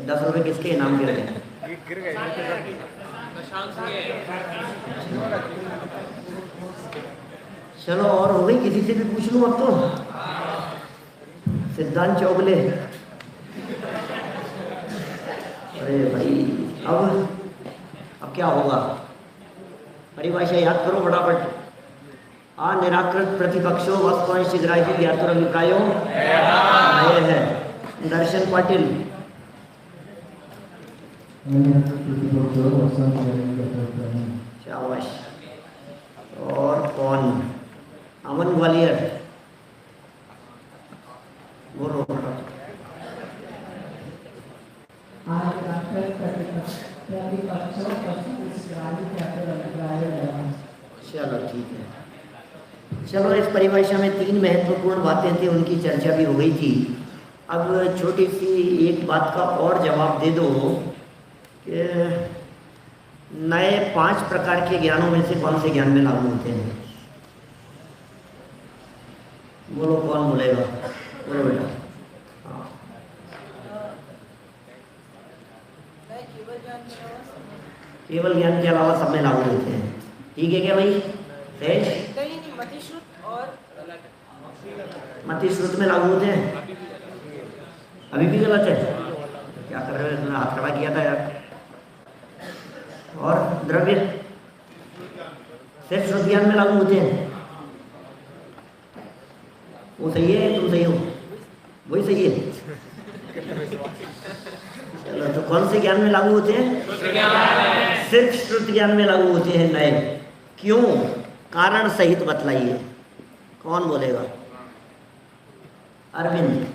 ₹10 किसके इनाम गिर गए? चलो और हो गई, किसी से भी पूछ लूं अब तो। सिद्धांत चौगले, अरे भाई अब क्या होगा? परिभाषा याद करो फटाफट। निराकृत प्रतिपक्षो वस्तुअंश ग्राह्य ज्ञातुरभिप्रायो नए है। दर्शन पाटिल, शाबाश। और कौन? अमन ग्वालियर, बोलो। चलो ठीक है। चलो, इस परिभाषा में 3 महत्वपूर्ण बातें थी, उनकी चर्चा भी हो गई थी। अब छोटी सी एक बात का और जवाब दे दो कि नए 5 प्रकार के ज्ञानों में से कौन से ज्ञान में लागू होते हैं? बोलो, कौन बोलेगा? बोलो बेटा। केवल ज्ञान के अलावा सब में लागू होते हैं। ठीक है क्या भाई? मति श्रुत में लागू होते हैं? अभी भी गलत है? क्या कर रहे हो? तुमने हाथ खड़ा किया था यार। और द्रव्य सिर्फ श्रुत ज्ञान में लागू होते हैं? वो सही है, तुम सही हो, वही सही है। चलो, तो कौन से ज्ञान में लागू होते हैं? सिर्फ श्रुत ज्ञान में लागू होते हैं नए। क्यों? कारण सहित बतलाइए। कौन बोलेगा? अरविंद।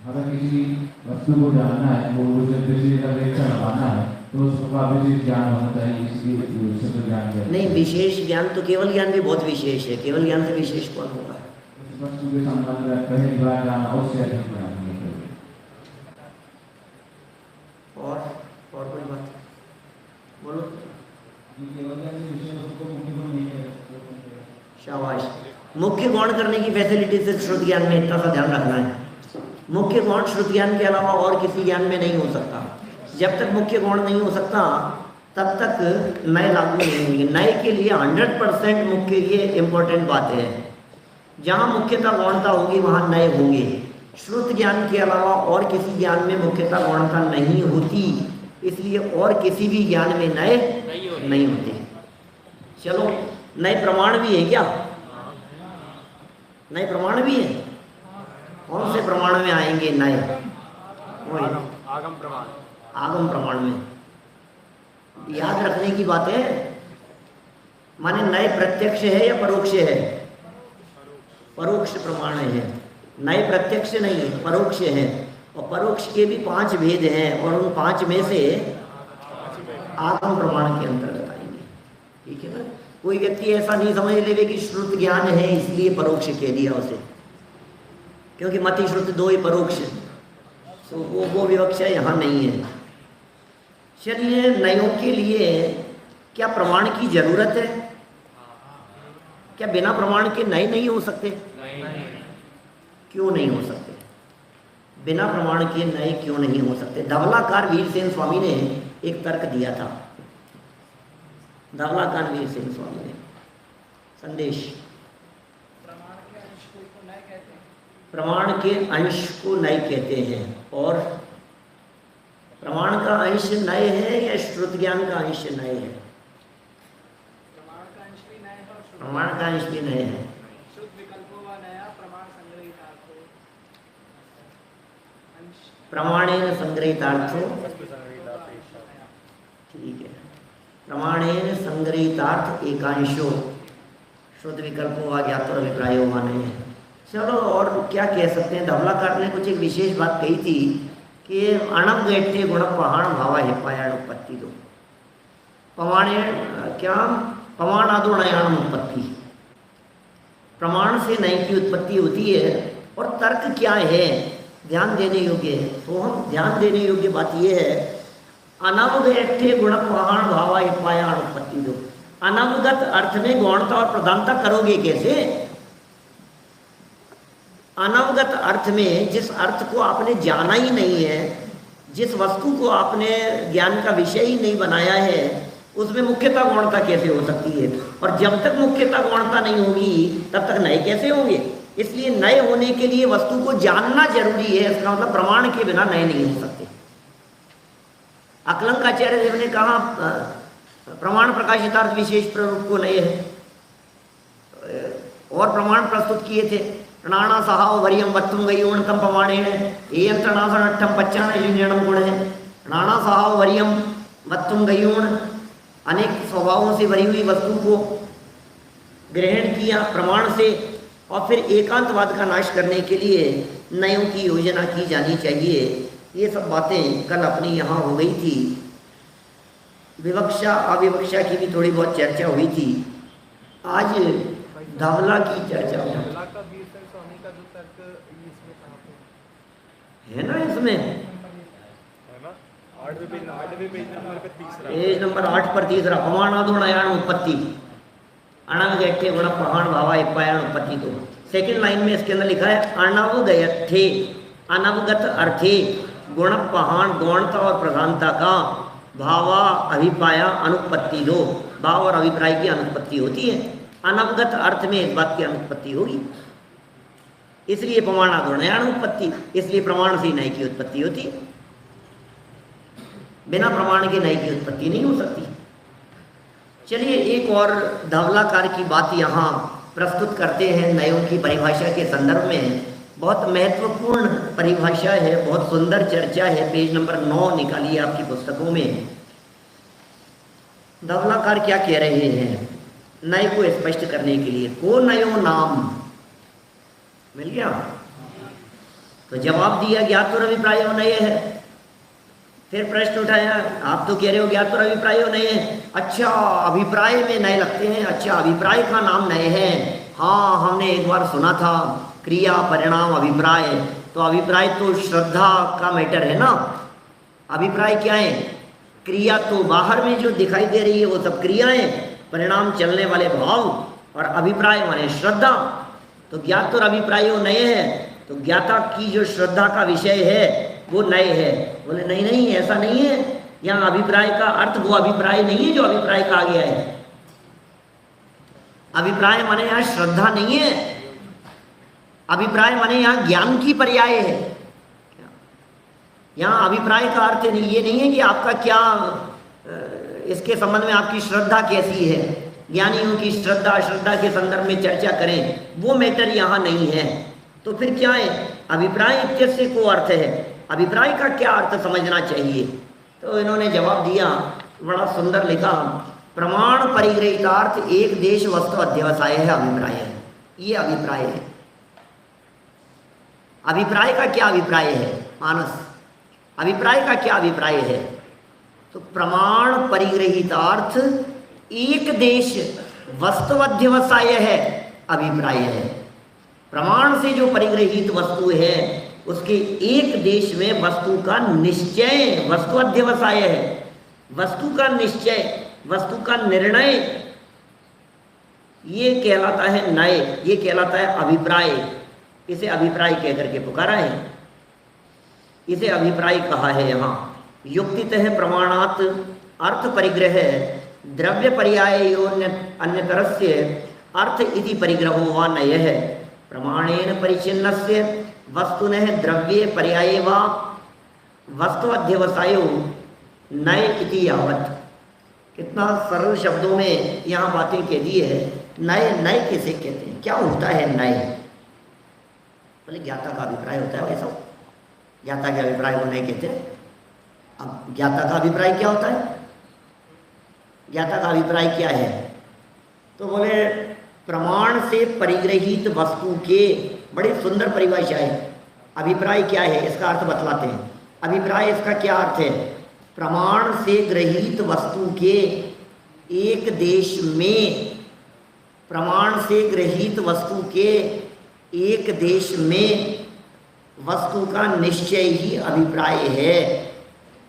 अगर किसी वस्तु को जानना है, वो लगाना है, तो उसका विशेष ज्ञान होना चाहिए। इसलिए ज्ञान नहीं, विशेष ज्ञान तो केवल ज्ञान भी बहुत विशेष है। केवल ज्ञान से विशेष कौन होगा? वस्तु के संबंध में पहली बार जानना उससे अधिक ज्ञान है। और कोई बात? बोलो। शाबाश। मुख्य गौण करने की फैसिलिटी सिर्फ श्रुत ज्ञान में, इतना सा ध्यान रखना है। मुख्य गौण श्रुत ज्ञान के अलावा और किसी ज्ञान में नहीं हो सकता। जब तक मुख्य गौण नहीं हो सकता तब तक नए लागू नहीं होंगे। नए के लिए 100% मुख्य, ये इम्पोर्टेंट बात है। जहाँ मुख्यता गौणता होगी वहाँ नए होंगे। श्रुत ज्ञान के अलावा और किसी ज्ञान में मुख्यता गौणता नहीं होती, इसलिए और किसी भी ज्ञान में नए नहीं होते। चलो, नए प्रमाण भी है क्या? नए प्रमाण भी है। कौन से प्रमाण में आएंगे नए? आगम प्रमाण। आगम प्रमाण में याद रखने की बात है। माने नए प्रत्यक्ष है या परोक्ष है? परोक्ष प्रमाण है। नए प्रत्यक्ष नहीं है, परोक्ष है। और परोक्ष के भी 5 भेद हैं, और उन 5 में से आगम प्रमाण के अंतर्गत आएंगे। ठीक है ना? कोई व्यक्ति ऐसा नहीं समझ लेवे कि श्रुत ज्ञान है इसलिए परोक्ष कह दिया उसे, क्योंकि मति श्रुत 2 ही परोक्ष, तो वो विवक्षा यहाँ नहीं है। चलिए, नयों के लिए क्या प्रमाण की जरूरत है? क्या बिना प्रमाण के नए नहीं हो सकते? नहीं। क्यों नहीं हो सकते? बिना प्रमाण के नए क्यों नहीं हो सकते? धवलाकार वीरसेन स्वामी ने एक तर्क दिया था। धवलाकार वीरसेन स्वामी ने संदेश, प्रमाण के अंश को नए कहते हैं। और प्रमाण का अंश नए है या श्रुत ज्ञान का अंश नए है? प्रमाण का अंश भी नए है। प्रमाणेन संग्रहितार्थो, ठीक है, प्रमाणेन संग्रहितार्थ एकांशो श्रुत विकल्पो वा ज्ञातो अभिप्रायो वा नहीं है। चलो, और क्या कह सकते हैं? धवलाकार ने कुछ एक विशेष बात कही थी कि अणम गैठे गुण पहाड़ भावा हिपायाण उत्पत्ति दो प्रमाणे क्या प्रमाणादो नयाण उत्पत्ति। प्रमाण से नए की उत्पत्ति होती है। और तर्क क्या है? ध्यान देने योग्य है। तो हम ध्यान देने योग्य बात यह है अनवगत गुण प्रमाण भावा पाया अनुपत्ति दो। अनवगत अर्थ में गौणता और प्रधानता करोगे कैसे? अनवगत अर्थ में जिस अर्थ को आपने जाना ही नहीं है, जिस वस्तु को आपने ज्ञान का विषय ही नहीं बनाया है, उसमें मुख्यता गौणता कैसे हो सकती है? और जब तक मुख्यता गौणता नहीं होगी तब तक नए कैसे होंगे? इसलिए नए होने के लिए वस्तु को जानना जरूरी है। इसका मतलब प्रमाण के बिना नए नहीं हो सकते। अकलंकाचार्य देव ने कहा प्रमाण प्रकाशितार्थ विशेष प्ररूप को नए है, और प्रमाण प्रस्तुत किए थे। नाना सहाव वरियम वत्तुम गयोण तम प्रमाणेन एयं तनासनट्ठम पच्चान निर्णयम गुण है। नाना सहाव वरियम वत्तुम गयोण, अनेक स्वभावों से भरी हुई वस्तु को ग्रहण किया प्रमाण से, और फिर एकांतवाद का नाश करने के लिए नयों की योजना की जानी चाहिए। ये सब बातें कल अपनी यहाँ हो गई थी। विवक्षा अविवक्षा की भी थोड़ी बहुत चर्चा हुई थी। आज धवला की चर्चा हो है ना, इसमें पेज नंबर 8 पर तीसरा प्रमाणादुणयान उत्पत्ति अनवगत्य गुण प्रमाण भावा इपायन उत्पत्ति। तो सेकंड लाइन में इसके अंदर लिखा है अनवगत्य अनवगत अर्थे गुण प्रहाण गौणता और प्रधानता का भावा अभिप्राया अनुत्पत्ति दो। भाव और अभिप्राय की अनुत्पत्ति होती है। अनवगत अर्थ में इस बात की अनुत्पत्ति होगी, इसलिए प्रमाणादुणयान उत्पत्ति, इसलिए प्रमाण से नए की उत्पत्ति होती है। बिना प्रमाण के नए की उत्पत्ति नहीं हो सकती। चलिए एक और धवलाकार की बात यहाँ प्रस्तुत करते हैं नयों की परिभाषा के संदर्भ में। बहुत महत्वपूर्ण परिभाषा है, बहुत सुंदर चर्चा है। पेज नंबर 9 निकालिए आपकी पुस्तकों में। धवलाकार क्या कह रहे हैं नय को स्पष्ट करने के लिए? को नयो नाम मिल गया तो जवाब दिया ज्ञात और अभिप्राय नय है। फिर प्रश्न उठाया, आप तो कह रहे हो ज्ञात और अभिप्राय नए हैं, अच्छा अभिप्राय में नए लगते हैं, अच्छा अभिप्राय का नाम नए है। हाँ हमने एक बार सुना था क्रिया परिणाम अभिप्राय, तो अभिप्राय तो श्रद्धा का मैटर है ना। अभिप्राय क्या है? क्रिया तो बाहर में जो दिखाई दे रही है वो सब क्रियाएं, परिणाम चलने वाले भाव, और अभिप्राय माने श्रद्धा। तो ज्ञात और अभिप्राय नए हैं, तो ज्ञाता की जो श्रद्धा का विषय है वो नए है। बोले नहीं नहीं ऐसा नहीं है, यहाँ अभिप्राय का अर्थ वो अभिप्राय नहीं है जो अभिप्राय कहा गया है। अभिप्राय माने यहाँ श्रद्धा नहीं है, अभिप्राय माने यहाँ ज्ञान की पर्याय है। यहाँ अभिप्राय का अर्थ नहीं, ये नहीं है कि आपका क्या इसके संबंध में आपकी श्रद्धा कैसी है, ज्ञानियों की श्रद्धा अश्रद्धा के संदर्भ में चर्चा करें, वो मैटर यहाँ नहीं है। तो फिर क्या है? अभिप्राय इत्यस्य को अर्थ है, अभिप्राय का क्या अर्थ समझना चाहिए? तो इन्होंने जवाब दिया, बड़ा सुंदर लिखा, प्रमाण परिग्रहितार्थ एक देश वस्तु अध्यवसाय है अभिप्राय है। ये अभिप्राय है। अभिप्राय का क्या अभिप्राय है? मानस अभिप्राय का क्या अभिप्राय है? तो प्रमाण परिग्रहितार्थ एक देश वस्तु अध्यवसाय है अभिप्राय है। प्रमाण से जो परिग्रहित वस्तु है उसके एक देश में वस्तु का निश्चय वस्तु अध्यवसाय है। वस्तु का निश्चय, वस्तु का निर्णय, ये कहलाता है नय, ये कहलाता है अभिप्राय। इसे अभिप्राय कहकर के पुकारा है, इसे अभिप्राय कहा है। यहाँ युक्तितः प्रमाणात अर्थ परिग्रह द्रव्य पर्याय अन्यतरस्य अर्थ इति परिग्रहो वा नय है। प्रमाणेन परिचिन्नस्य वस्तुनः द्रव्ये पर्याये वा वस्तु अध्यवसायो नय इति यावत्। कितना सरल शब्दों में यहाँ बातें कह दी है। नय, नय किसे कहते हैं? क्या होता है नय? बोले ज्ञाता का अभिप्राय होता है। वैसा ज्ञाता के अभिप्राय को नहीं कहते। अब ज्ञाता का अभिप्राय क्या होता है? ज्ञाता का अभिप्राय क्या है? तो बोले प्रमाण से परिग्रहित वस्तु के, बड़ी सुंदर परिभाषा है। अभिप्राय क्या है इसका अर्थ बतलाते हैं। अभिप्राय इसका क्या अर्थ है? प्रमाण से ग्रहित वस्तु के एक देश में, प्रमाण से ग्रहित वस्तु के एक देश में वस्तु का निश्चय ही अभिप्राय है।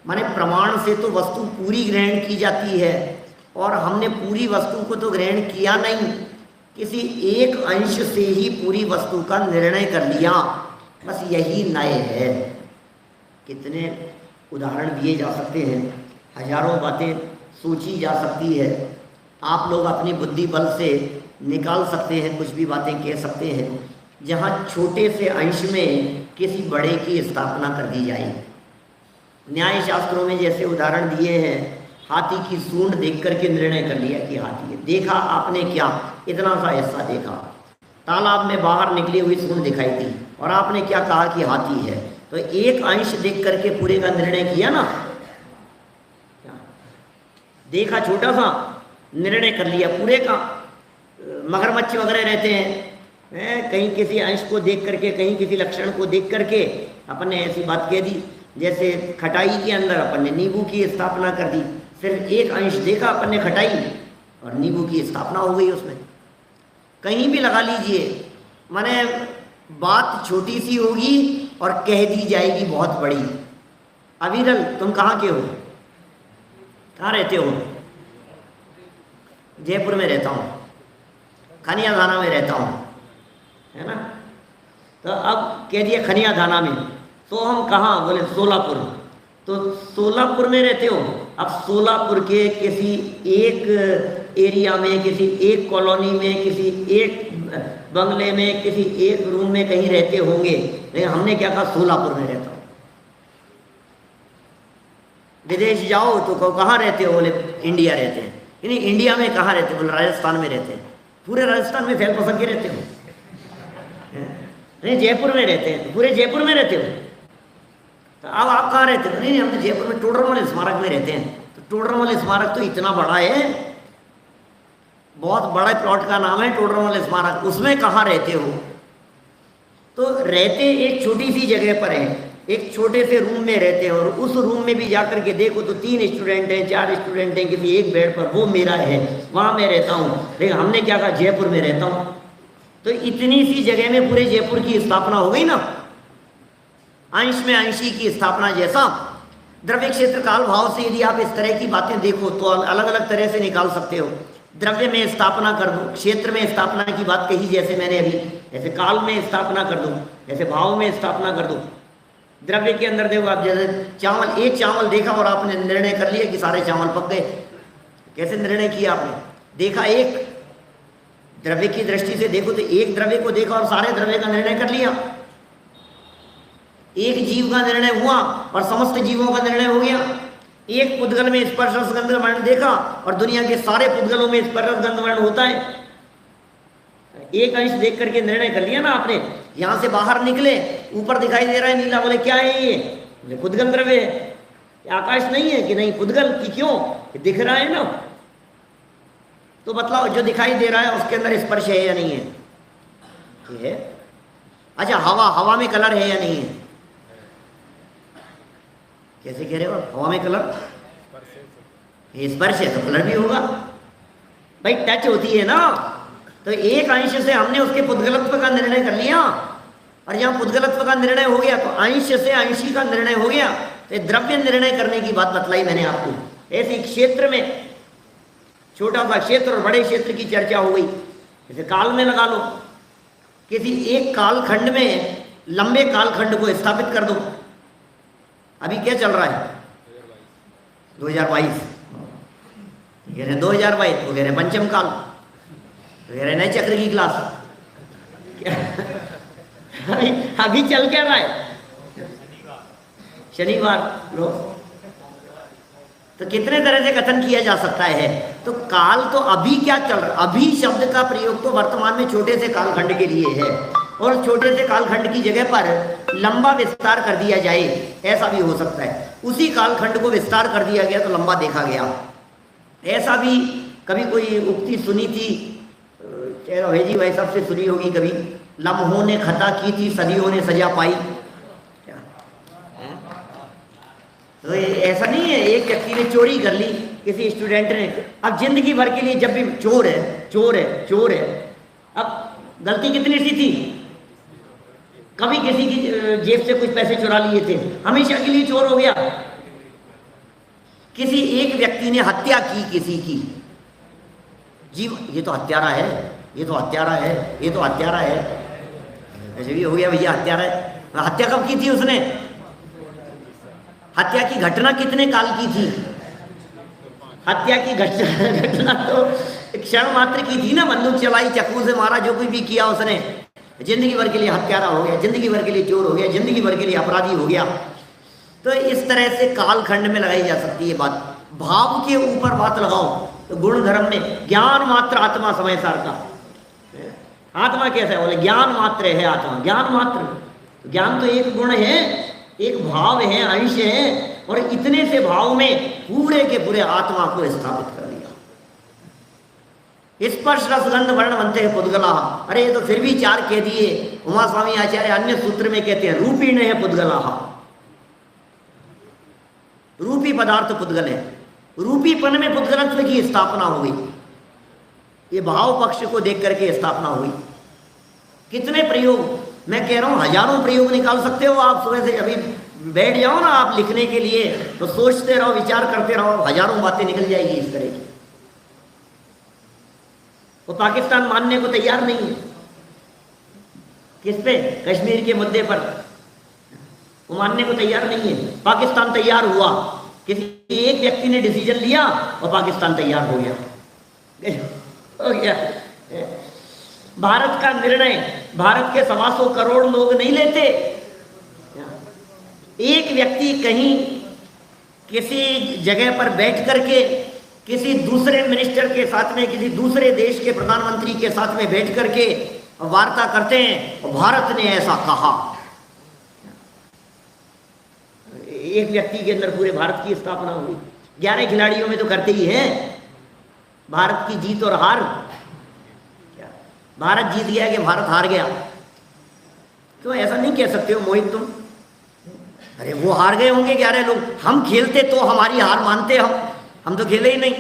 माने प्रमाण से तो वस्तु पूरी ग्रहण की जाती है, और हमने पूरी वस्तु को तो ग्रहण किया नहीं, किसी एक अंश से ही पूरी वस्तु का निर्णय कर लिया। बस यही नय है। कितने उदाहरण दिए जा सकते हैं, हजारों बातें सोची जा सकती है। आप लोग अपनी बुद्धि बल से निकाल सकते हैं, कुछ भी बातें कह सकते हैं, जहाँ छोटे से अंश में किसी बड़े की स्थापना कर दी जाए। न्याय शास्त्रों में जैसे उदाहरण दिए हैं, हाथी की सूंड देख करके निर्णय कर लिया कि हाथी है। देखा आपने क्या, इतना सा हिस्सा देखा, तालाब में बाहर निकली हुई सूंड दिखाई थी, और आपने क्या कहा कि हाथी है। तो एक अंश देख करके पूरे का निर्णय किया ना, देखा छोटा सा, निर्णय कर लिया पूरे का। मगरमच्छ वगैरह रहते हैं, कहीं किसी अंश को देख करके, कहीं किसी लक्षण को देख करके अपन ने ऐसी बात कह दी। जैसे खटाई के अंदर अपन ने नींबू की स्थापना कर दी, सिर्फ एक अंश देखा अपन ने खटाई, और नींबू की स्थापना हो गई उसमें। कहीं भी लगा लीजिए, माने बात छोटी सी होगी और कह दी जाएगी बहुत बड़ी। अविरल, तुम कहाँ के हो, कहाँ रहते हो? जयपुर में रहता हूँ, खनिया थाना में रहता हूँ, है ना। तो अब कह दिया खनिया थाना में, तो हम कहाँ, बोले सोलापुर। तो सोलापुर में रहते हो। अब सोलापुर के किसी एक एरिया में, किसी एक कॉलोनी में, किसी एक बंगले में, किसी एक रूम में कहीं रहते होंगे, लेकिन हमने क्या कहा, सोलापुर में रहता हूँ। विदेश जाओ तो कहाँ रहते हो, बोले इंडिया रहते हैं। नहीं, इंडिया में कहाँ रहते हो, बोले राजस्थान में रहते हैं। पूरे राजस्थान में फैल पसंद के रहते हो? नहीं, जयपुर में रहते हैं। पूरे जयपुर में रहते हो? तो अब आप कहाँ रहते हो? नहीं, हम तो जयपुर में टोडरमल स्मारक में रहते हैं। तो टोडरमल स्मारक तो इतना बड़ा है, बहुत बड़ा प्लॉट का नाम है टोडरमल स्मारक, उसमें कहाँ रहते हो? तो रहते एक छोटी सी जगह पर है, एक छोटे से रूम में रहते हैं, और उस रूम में भी जाकर के देखो तो 3 स्टूडेंट हैं, 4 स्टूडेंट हैं, किसी एक बेड पर, वो मेरा है, वहाँ मैं रहता हूँ। लेकिन हमने क्या कहा, जयपुर में रहता हूँ। तो इतनी सी जगह में पूरे जयपुर की स्थापना हो गई ना। अंश में अंशी की स्थापना जैसा द्रव्य क्षेत्र काल भाव से यदि आप इस तरह की बातें देखो तो अलग अलग तरह से निकाल सकते हो। द्रव्य में स्थापना कर दो, क्षेत्र में स्थापना की बात कही जैसे मैंने अभी, जैसे काल में स्थापना कर दो, जैसे भाव में स्थापना कर दो। द्रव्य के अंदर देखो आप, जैसे चावल, एक चावल देखा और आपने निर्णय कर लिया कि सारे चावल पक गए। कैसे निर्णय किया आपने? देखा एक, द्रव्य की दृष्टि से देखो तो एक द्रव्य को देखा और सारे द्रव्य का निर्णय कर लिया। एक जीव का निर्णय हुआ और समस्त जीवों का निर्णय हो गया। एक पुद्गल में स्पर्श रस गंध वर्ण देखा और दुनिया के सारे पुद्गलों में स्पर्श रस गंध वर्ण होता है। एक अंश देख करके निर्णय कर लिया ना आपने। यहां से बाहर निकले, ऊपर दिखाई दे रहा है नीला, बोले क्या है ये? बोले पुद्गल द्रव्य है। आकाश नहीं है कि नहीं, पुद्गल की क्यों? दिख रहा है ना। तो बतलाओ, जो दिखाई दे रहा है उसके अंदर स्पर्श है या नहीं है? ये है। अच्छा, हवा, हवा में कलर है या नहीं है? कैसे कह रहे हो? हवा में कलर स्पर्श है तो कलर भी होगा भाई, टच होती है ना। तो एक अंश से हमने उसके पुद्गलत्व का निर्णय कर लिया, और जहां पुद्गलत्व का निर्णय हो गया तो अंश से अंशी का निर्णय हो गया। तो द्रव्य निर्णय करने की बात बतलाई मैंने आपको। ऐसे क्षेत्र में छोटा सा क्षेत्र और बड़े क्षेत्र की चर्चा हो गई। जैसे काल में लगा लो, किसी एक कालखंड में लंबे कालखंड को स्थापित कर दो। अभी क्या चल रहा है? 2022, 2022, वो कह रहे पंचम काल, कह रहे नए चक्र की क्लास। अभी चल क्या रहा है? शनिवार लोग। तो कितने तरह से कथन किया जा सकता है। तो काल तो अभी क्या चल रहा है? अभी शब्द का प्रयोग तो वर्तमान में छोटे से कालखंड के लिए है, और छोटे से कालखंड की जगह पर लंबा विस्तार कर दिया जाए, ऐसा भी हो सकता है। उसी कालखंड को विस्तार कर दिया गया तो लंबा देखा गया। ऐसा भी कभी कोई उक्ति सुनी थी, भेजी भाई सबसे सुनी होगी कभी, लम्हों ने खता की थी, सदियों ने सजा पाई। तो ऐसा नहीं है एक व्यक्ति ने चोरी कर ली, किसी स्टूडेंट ने। अब जिंदगी भर के लिए जब भी चोर है, चोर है, चोर है। अब गलती कितनी सी थी? कभी किसी की जेब से कुछ पैसे चुरा लिए थे, हमेशा के लिए चोर हो गया? किसी एक व्यक्ति ने हत्या की किसी की, जीव ये तो हत्यारा है, ये तो हत्यारा है, ये तो हत्यारा है, ऐसे भी हो गया भैया हत्यारा है। हत्या कब की थी उसने? हत्या की घटना कितने काल की थी? हत्या की घटना तो क्षण मात्र की थी ना, बंदूक चलाई, चाकू से मारा, जो कुछ भी किया उसने, जिंदगी भर के लिए हत्यारा हो गया, जिंदगी भर के लिए चोर हो गया, जिंदगी भर के लिए अपराधी हो गया। तो इस तरह से कालखंड में लगाई जा सकती है बात। भाव के ऊपर बात लगाओ तो गुण धर्म में ज्ञान मात्र आत्मा समय सार का। आत्मा कैसा है? बोले ज्ञान मात्र है आत्मा, ज्ञान मात्र। ज्ञान तो एक गुण है, एक भाव है, अंश है, और इतने से भाव में पूरे के पूरे आत्मा को स्थापित कर दिया। स्पर्श रसगंध वर्ण बनते हैं पुद्गला। अरे ये तो फिर भी चार कह दिए। उमा स्वामी आचार्य अन्य सूत्र में कहते हैं रूपीण है पुद्गला, रूपी पदार्थ पुद्गल है, रूपीपन में पुद्गलत्व की स्थापना हो गई। ये भाव पक्ष को देख करके स्थापना हुई। कितने प्रयोग, मैं कह रहा हूं हजारों प्रयोग निकाल सकते हो आप। सुबह से अभी बैठ जाओ ना आप लिखने के लिए, तो सोचते रहो, विचार करते रहो, हजारों बातें निकल जाएगी इस तरह की। वो पाकिस्तान मानने को तैयार नहीं है। किस पे? कश्मीर के मुद्दे पर वो मानने को तैयार नहीं है। पाकिस्तान तैयार हुआ, किसी एक व्यक्ति ने डिसीजन लिया और पाकिस्तान तैयार हो गया। भारत का निर्णय भारत के 125 करोड़ लोग नहीं लेते। एक व्यक्ति कहीं किसी जगह पर बैठ करके किसी दूसरे मिनिस्टर के साथ में, किसी दूसरे देश के प्रधानमंत्री के साथ में बैठ करके वार्ता करते हैं और भारत ने ऐसा कहा। एक व्यक्ति के अंदर पूरे भारत की स्थापना हुई। 11 खिलाड़ियों में तो करते ही हैं भारत की जीत और हार। भारत जीत गया कि भारत हार गया? क्यों ऐसा नहीं कह सकते हो मोहित तुम? अरे वो हार गए होंगे 11 लोग, हम खेलते तो हमारी हार मानते, हम तो खेले ही नहीं।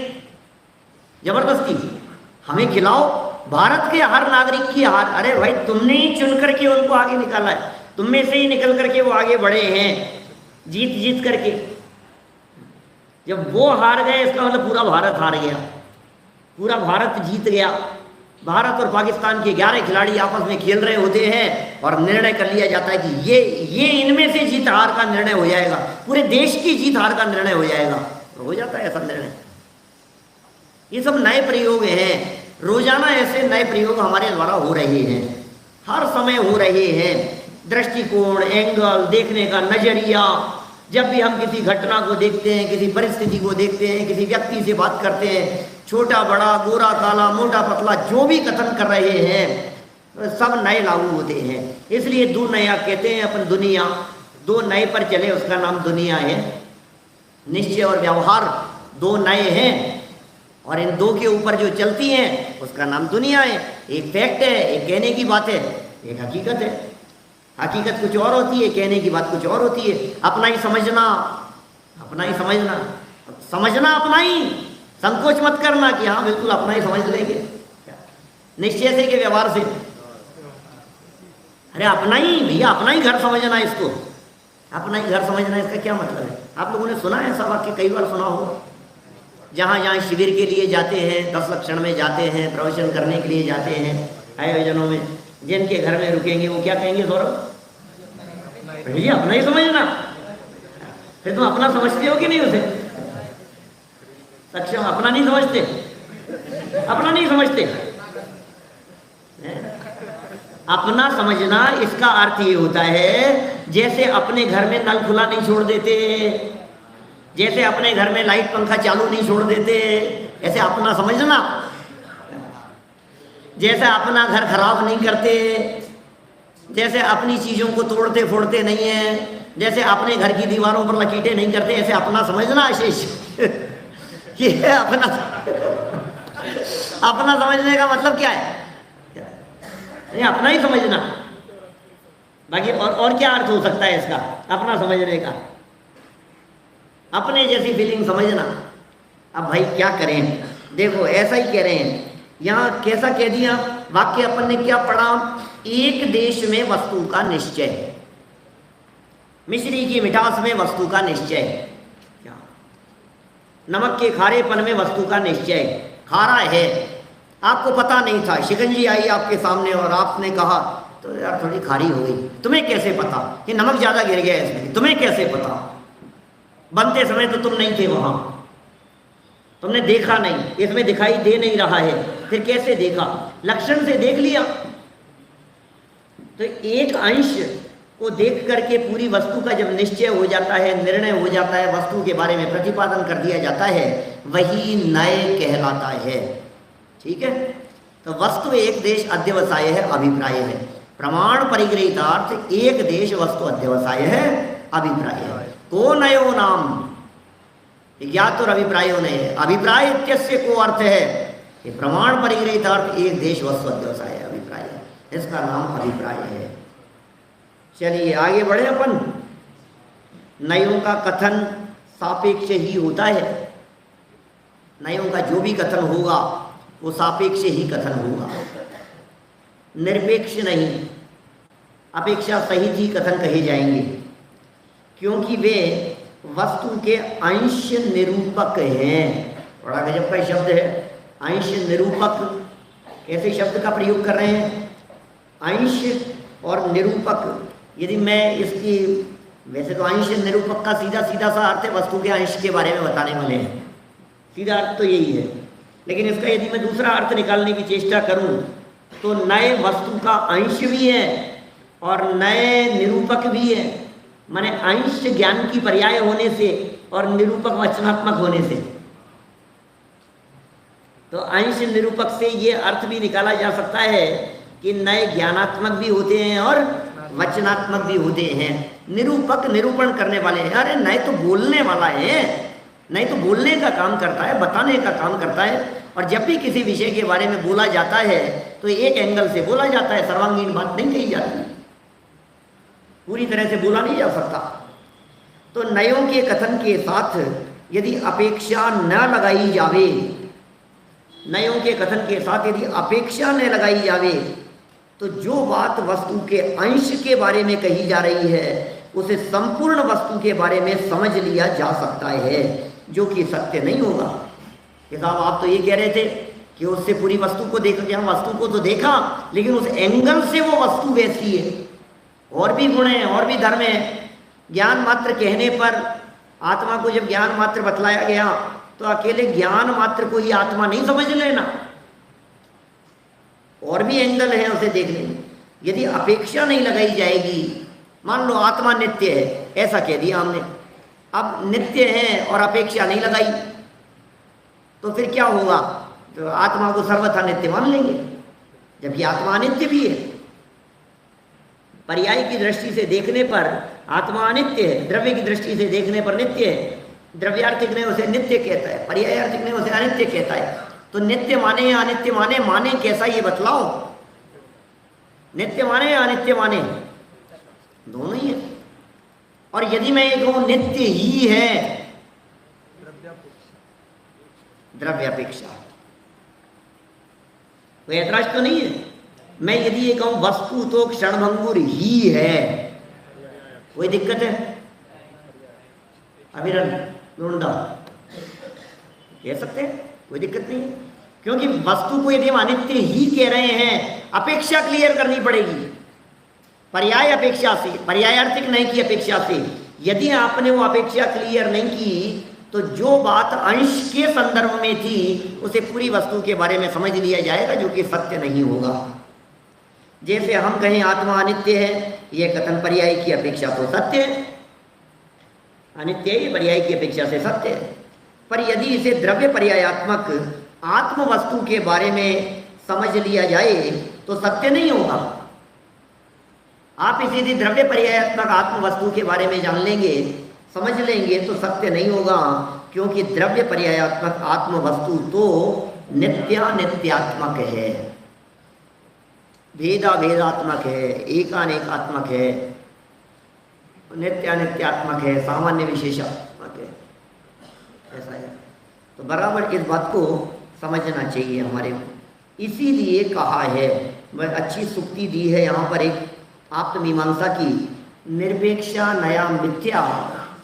जबरदस्ती हमें खिलाओ, भारत के हर नागरिक की हार। अरे भाई तुमने ही चुन करके उनको आगे निकाला है, तुम में से ही निकल करके वो आगे बढ़े हैं जीत करके। जब वो हार गए इसका मतलब पूरा भारत हार गया, पूरा भारत जीत गया। भारत और पाकिस्तान के 11 खिलाड़ी आपस में खेल रहे होते हैं और निर्णय कर लिया जाता है कि ये इनमें से जीत हार का निर्णय हो जाएगा, पूरे देश की जीत हार का निर्णय हो जाएगा। तो हो जाता है ऐसा निर्णय। ये सब नए प्रयोग हैं, रोजाना ऐसे नए प्रयोग हमारे द्वारा हो रहे हैं, हर समय हो रहे हैं। दृष्टिकोण, एंगल, देखने का नजरिया, जब भी हम किसी घटना को देखते हैं, किसी परिस्थिति को देखते हैं, किसी व्यक्ति से बात करते हैं, छोटा बड़ा, गोरा काला, मोटा पतला, जो भी कथन कर रहे हैं सब नए लागू होते हैं। इसलिए दो नया कहते हैं अपन दुनिया। दो नए पर चले उसका नाम दुनिया है। निश्चय और व्यवहार दो नए हैं और इन दो के ऊपर जो चलती हैं उसका नाम दुनिया है। एक फैक्ट है, एक कहने की बात है, एक हकीकत है। हकीकत कुछ और होती है, कहने की बात कुछ और होती है। अपना ही समझना, अपना ही समझना, समझना अपना ही, संकोच मत करना कि हाँ बिल्कुल अपना ही समझ लेंगे। निश्चय से कि व्यवहार से? अरे अपना ही भैया, अपना ही घर समझना। इसको अपना ही घर समझना, इसका क्या मतलब है? आप लोगों ने सुना है ऐसा वाक्य, कई बार सुना हो। जहाँ जहाँ शिविर के लिए जाते हैं, 10 लक्षण में जाते हैं, प्रवचन करने के लिए जाते हैं, आयोजनों में, जिनके घर में रुकेंगे वो क्या कहेंगे? सौरभ भैया अपना ही समझना। फिर तुम अपना समझते हो कि नहीं उसे? सक्षम अपना नहीं समझते, अपना नहीं समझते। अपना समझना इसका अर्थ ये होता है जैसे अपने घर में नल खुला नहीं छोड़ देते, जैसे अपने घर में लाइट पंखा चालू नहीं छोड़ देते, ऐसे अपना समझना। जैसे अपना घर खराब नहीं करते, जैसे अपनी चीजों को तोड़ते फोड़ते नहीं है, जैसे अपने घर की दीवारों पर लकीटें नहीं करते, ऐसे अपना समझना। आशीष ये है अपना। अपना समझने का मतलब क्या है? ये अपना ही समझना। बाकी और क्या अर्थ हो सकता है इसका अपना समझने का? अपने जैसी फीलिंग समझना। अब भाई क्या करें, देखो ऐसा ही कह रहे हैं यहाँ। कैसा कह दिया वाक्य? अपन ने क्या पढ़ा? एक देश में वस्तु का निश्चय, मिश्री की मिठास में वस्तु का निश्चय। क्या नमक के खारेपन में वस्तु का निश्चय, खारा है, आपको पता नहीं था, शिकंजी आई आपके सामने और आपने कहा तो यार थोड़ी खारी हो गई, तुम्हें कैसे पता कि नमक ज़्यादा गिर गया इसमें, तुम्हें कैसे पता? बनते समय तो तुम नहीं थे वहाँ, तुमने देखा नहीं, इसमें दिखाई दे नहीं रहा है, फिर कैसे देखा? लक्षण से देख लिया। तो एक अंश को देख करके पूरी वस्तु का जब निश्चय हो जाता है, निर्णय हो जाता है, वस्तु के बारे में प्रतिपादन कर दिया जाता है, वही नय कहलाता है। ठीक है, तो वस्तु एक देश अध्यवसाय है, अभिप्राय है। प्रमाण परिगृहीतार्थ एक देश वस्तु अध्यवसाय है, अभिप्राय है। को नयो नाम ज्ञात और अभिप्रायो ने, अभिप्राय इत्यस्य को अर्थ है कि प्रमाण परिगृहीतार्थ एक देश वस्तु अध्यवसाय है, अभिप्राय है, इसका नाम अभिप्राय है। चलिए आगे बढ़े अपन। नयों का कथन सापेक्ष ही होता है, नयों का जो भी कथन होगा वो सापेक्ष ही कथन होगा, निरपेक्ष नहीं, अपेक्षा सहित ही कथन कहे जाएंगे, क्योंकि वे वस्तु के अंश निरूपक हैं। बड़ा गजब का शब्द है, अंश निरूपक। कैसे शब्द का प्रयोग कर रहे हैं? अंश और निरूपक। यदि मैं इसकी, वैसे तो अंश निरूपक का सीधा सीधा सा अर्थ है वस्तु के अंश के बारे में बताने वाले हैं, सीधा अर्थ तो यही है, लेकिन इसका यदि मैं दूसरा अर्थ निकालने की चेष्टा करूं तो नए वस्तु का अंश भी है और नए निरूपक भी है। माने अंश ज्ञान की पर्याय होने से और निरूपक वचनात्मक होने से, तो अंश निरूपक से ये अर्थ भी निकाला जा सकता है कि नए ज्ञानात्मक भी होते हैं और वचनात्मक भी होते हैं। निरूपक निरूपण करने वाले हैं, अरे नए तो बोलने वाला है, नए तो बोलने का काम करता है, बताने का काम करता है। और जब भी किसी विषय के बारे में बोला जाता है तो एक एंगल से बोला जाता है, सर्वांगीण बात नहीं कही जाती, पूरी तरह से बोला नहीं जा सकता। तो नयों के कथन के साथ यदि अपेक्षा न लगाई जावे, नयों के कथन के साथ यदि अपेक्षा न लगाई जावे, तो जो बात वस्तु के अंश के बारे में कही जा रही है उसे संपूर्ण वस्तु के बारे में समझ लिया जा सकता है, जो कि सत्य नहीं होगा। कि साहब आप तो ये कह रहे थे कि उससे पूरी वस्तु को देखा, यहाँ वस्तु को तो देखा लेकिन उस एंगल से वो वस्तु वैसी है, और भी गुण है और भी धर्म है। ज्ञान मात्र कहने पर आत्मा को जब ज्ञान मात्र बतलाया गया तो अकेले ज्ञान मात्र को ही आत्मा नहीं समझ लेना, और भी एंगल है उसे देखने में। यदि अपेक्षा नहीं लगाई जाएगी, मान लो आत्मा नित्य है, ऐसा कह दिया हमने, अब नित्य है और अपेक्षा नहीं लगाई तो फिर क्या होगा? तो आत्मा को सर्वथा नित्य मान लेंगे, जबकि आत्मा अनित्य भी है। पर्याय की दृष्टि से देखने पर आत्मा अनित्य है, द्रव्य की दृष्टि से देखने पर नित्य है। द्रव्यार्थिक ने उसे नित्य कहता है, पर्यायार्थिक ने उसे अनित्य कहता है। तो नित्य माने या अनित्य माने, माने कैसा ये बतलाओ? नित्य माने या अनित्य माने? दोनों ही है। और यदि मैं ये कहूं नित्य ही है, द्रव्यापेक्षा, कोई ऐतराज तो नहीं है। मैं यदि ये कहूं वस्तु तो क्षणभंगुर ही है, कोई दिक्कत है? अभिरन लुंडा कह सकते हैं, कोई दिक्कत नहीं है, क्योंकि वस्तु को यदि हम अनित्य ही कह रहे हैं, अपेक्षा क्लियर करनी पड़ेगी पर्याय अपेक्षा से, पर्यायार्थिक नहीं की अपेक्षा से। यदि आपने वो अपेक्षा क्लियर नहीं की तो जो बात अंश के संदर्भ में थी उसे पूरी वस्तु के बारे में समझ लिया जाएगा, जो कि सत्य नहीं होगा। जैसे हम कहें आत्मा अनित्य है, यह कथन पर्याय की अपेक्षा तो सत्य है, अनित्य है, पर्याय की अपेक्षा से सत्य है। पर यदि इसे द्रव्य पर्यायात्मक आत्म वस्तु के बारे में समझ लिया जाए तो सत्य नहीं होगा। आप इसे यदि द्रव्य पर्यायात्मक आत्म वस्तु के बारे में जान लेंगे, समझ लेंगे, तो सत्य नहीं होगा, क्योंकि द्रव्य पर्यायात्मक आत्म वस्तु तो नित्यानित्यात्मक है, भेदाभेदात्मक है, एकानेकात्मक है, नित्यानित्यात्मक है, सामान्य विशेषात्मक है, ऐसा है। तो बराबर इस बात को समझना चाहिए हमारे को। इसीलिए कहा है, वह अच्छी सुक्ति दी है यहाँ पर एक आत्ममीमांसा की, निरपेक्षा नया मिथ्या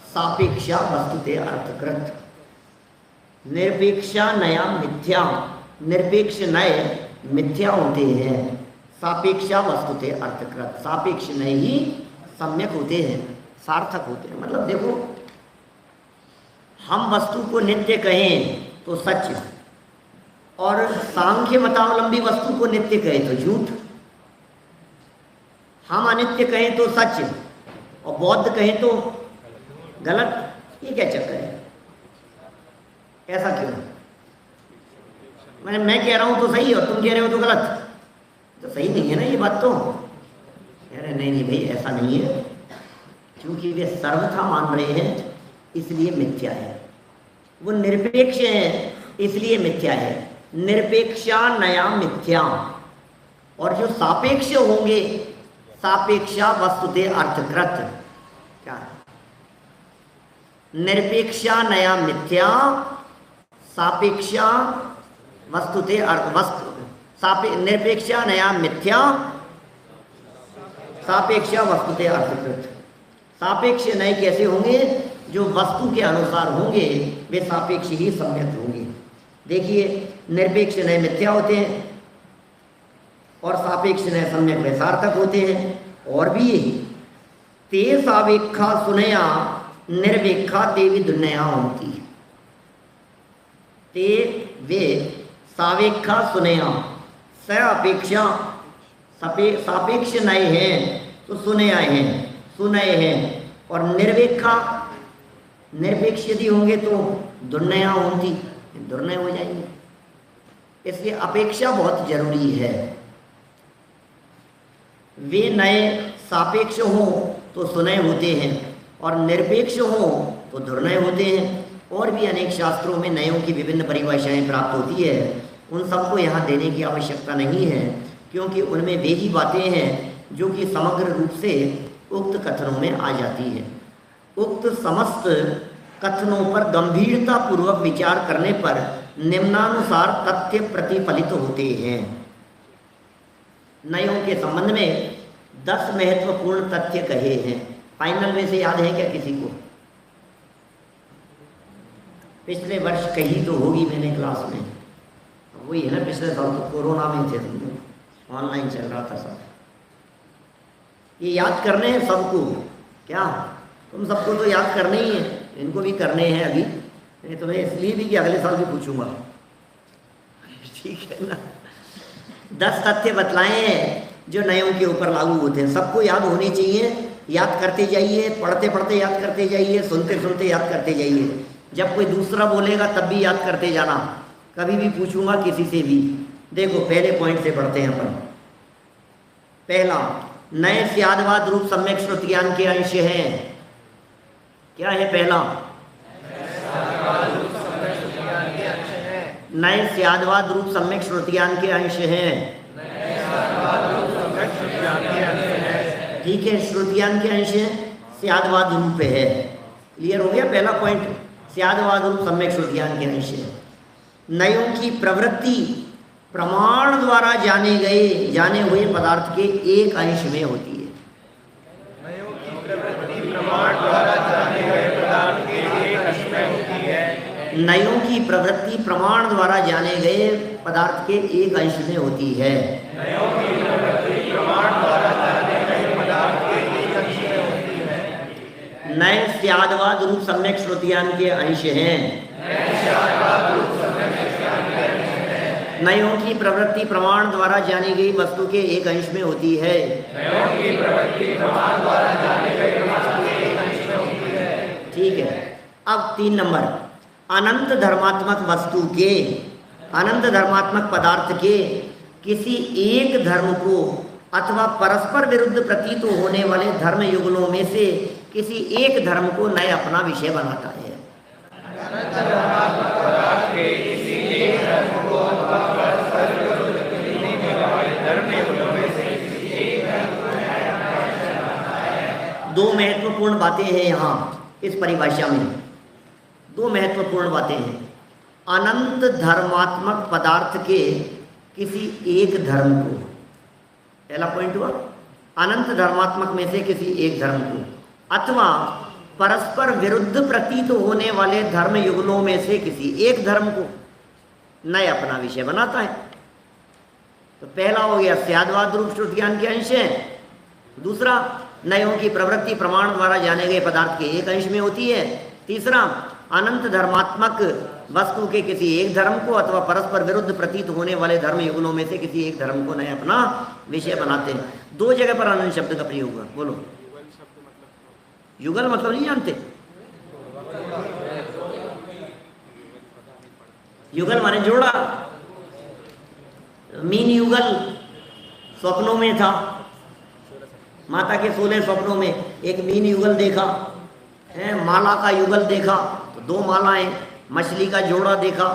सापेक्षा वस्तुते अर्थकृत। निरपेक्षा नया मिथ्या, निरपेक्ष नए मिथ्या होते हैं। सापेक्षा वस्तुते अर्थकृत, सापेक्ष नए ही सम्यक होते हैं, सार्थक होते हैं। मतलब देखो, हम वस्तु को नित्य कहें तो सच, और सांख्य मतावलंबी वस्तु को नित्य कहें तो झूठ। हम अनित्य कहें तो सच और बौद्ध कहें तो गलत। ये क्या चक्कर है? ऐसा क्यों? मैं कह रहा हूं तो सही और तुम कह रहे हो तो गलत, तो सही नहीं है ना ये बात। तो कह रहे नहीं नहीं भाई ऐसा नहीं है, क्योंकि वे सर्वथा मान रहे हैं इसलिए मिथ्या है। वो निरपेक्ष है इसलिए मिथ्या है। निरपेक्षा नया मिथ्या, और जो सापेक्ष होंगे, सापेक्षा वस्तुते अर्थकृत। क्या है? निरपेक्षा नया मिथ्या, सापेक्षा वस्तुते निरपेक्षा नया मिथ्या, सापेक्षा वस्तुते अर्थकृत। सापेक्ष नए कैसे होंगे? जो वस्तु के अनुसार होंगे वे सापेक्ष ही सम्यक होंगे। देखिए, निरपेक्ष नए मिथ्या होते हैं और सापेक्ष नए सम्यक वे सार्थक होते हैं। और भी यही, ते सावेक्षा सुनया निर्वेक्षा ते विदुन्नया होती। ते वे सावेक्षा सुनया, स अपेक्षा सापेक्ष नए हैं तो सुनया हैं, सुनये हैं। और निर्वेक्षा, निरपेक्ष यदि होंगे तो दुर्नया होती, दुर्नय हो जाएंगे। इसलिए अपेक्षा बहुत जरूरी है। वे नए सापेक्ष हो तो सुनय होते हैं और निरपेक्ष हो तो दुर्नय होते हैं। और भी अनेक शास्त्रों में नयों की विभिन्न परिभाषाएं प्राप्त होती है, उन सबको यहाँ देने की आवश्यकता नहीं है, क्योंकि उनमें वे ही बातें हैं जो कि समग्र रूप से उक्त कथनों में आ जाती है। उक्त समस्त कथनों पर गंभीरता पूर्वक विचार करने पर निम्नानुसार तथ्य प्रतिफलित होते हैं। नयों के संबंध में 10 महत्वपूर्ण तथ्य कहे हैं। फाइनल में से याद है क्या किसी को? पिछले वर्ष कही तो होगी मैंने क्लास में, वही है ना, पिछले साल तो कोरोना में थे, ऑनलाइन चल रहा था सब। ये याद करने हैं सबको क्या? तुम सबको तो याद करने ही है, इनको भी करने हैं अभी। नहीं तो मैं इसलिए भी कि अगले साल भी पूछूंगा, ठीक है ना। 10 तथ्य बतलाए हैं जो नयों के ऊपर लागू होते हैं, सबको याद होने चाहिए। याद करते जाइए, पढ़ते पढ़ते याद करते जाइए, सुनते सुनते याद करते जाइए। जब कोई दूसरा बोलेगा तब भी याद करते जाना, कभी भी पूछूंगा किसी से भी। देखो, पहले पॉइंट से पढ़ते हैं अपन। पहला, नए स्यादवाद रूप सम्यक श्रुतियान के अंश हैं। क्या है पहला? नए स्यादवाद रूप सम्यक श्रुतियान के अंश हैं। ठीक है, श्रुतियान के अंश है, स्यादवाद रूप है। क्लियर हो गया पहला पॉइंट? स्यादवाद रूप सम्यक श्रुतियान के अंश है। नयों की प्रवृत्ति प्रमाण द्वारा जाने हुए पदार्थ के एक अंश में होती है। नयों की प्रवृत्ति प्रमाण द्वारा जाने गए पदार्थ के एक अंश में होती है। नयों की प्रवृत्ति प्रमाण द्वारा जाने गए पदार्थ के एक अंश में होती है। नयों की प्रवृत्ति प्रमाण द्वारा जाने गए पदार्थ के एक अंश में होती है। नए स्यादवाद रूप सम्यक श्रुतियान के अंश हैं। नयों की प्रवृत्ति प्रमाण द्वारा जानी गई वस्तु के एक अंश में होती है। नयों की प्रवृत्ति प्रमाण द्वारा जानी गई वस्तु के एक अंश में होती है। ठीक है। अब 3 नंबर, अनंत धर्मात्मक वस्तु के, अनंत धर्मात्मक पदार्थ के किसी एक धर्म को अथवा परस्पर विरुद्ध प्रतीत होने वाले धर्म युगलों में से किसी एक धर्म को नए अपना विषय बनाता है। अनंत धर्मात्मक पदार्थ के किसी एक धर्म को अथवा परस्पर विरुद्ध प्रतीत होने वाले धर्म युगलों में से किसी एक धर्म को नए अपना विषय बनाता है। 2 महत्वपूर्ण बातें हैं यहाँ इस परिभाषा में। 2 महत्वपूर्ण बातें हैं। अनंत धर्मात्मक पदार्थ के किसी एक धर्म को, पहला पॉइंट हुआ, अनंत धर्मात्मक में से किसी एक धर्म को, अथवा परस्पर विरुद्ध प्रतीत होने वाले धर्म युगलों में से किसी एक धर्म को नए अपना विषय बनाता है। तो पहला हो गया स्याद्वाद रूप श्रुति ज्ञान के अंश है। दूसरा, नयों की प्रवृत्ति प्रमाण द्वारा जाने गए पदार्थ के एक अंश में होती है। तीसरा, अनंत धर्मात्मक वस्तु के किसी एक धर्म को अथवा परस्पर विरुद्ध प्रतीत होने वाले धर्म युगलों में से किसी एक धर्म को नए अपना विषय बनाते हैं। दो जगह पर अनंत शब्द का प्रयोग हुआ। बोलो, युगल मतलब नहीं जानते? युगल माने जोड़ा। मीन युगल स्वप्नों में था, माता के 16 स्वप्नों में एक मीन युगल देखा है। माला का युगल देखा तो 2 मालाएं। मछली का जोड़ा देखा,